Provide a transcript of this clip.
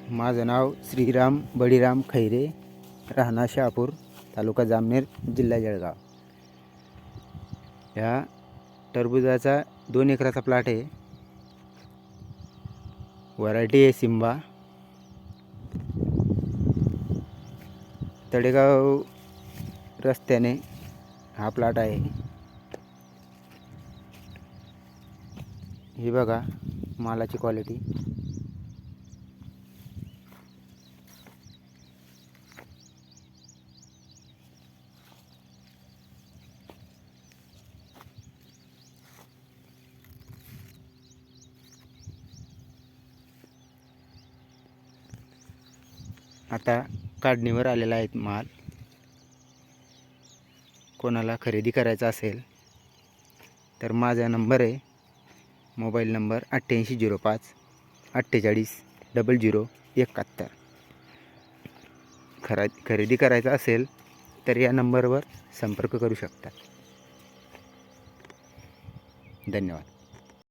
माझं नाव श्रीराम बळीराम खैरे, राहणार शहापूर, तालुका जामनेर, जिल्हा जळगाव। ह्या टरबुजाचा 2 एकराचा प्लॉट आहे। व्हरायटी आहे सिम्बा। तळेगाव रस्त्याने हा प्लॉट आहे। ही बघा मालाची क्वालिटी। आता काढणीवर आलेला आहे माल। कोणाला खरेदी करायचा असेल तर माझा नंबर आहे, मोबाईल नंबर 8805 48 0071। खरेदी करायचा असेल तर या नंबरवर संपर्क करू शकता। धन्यवाद।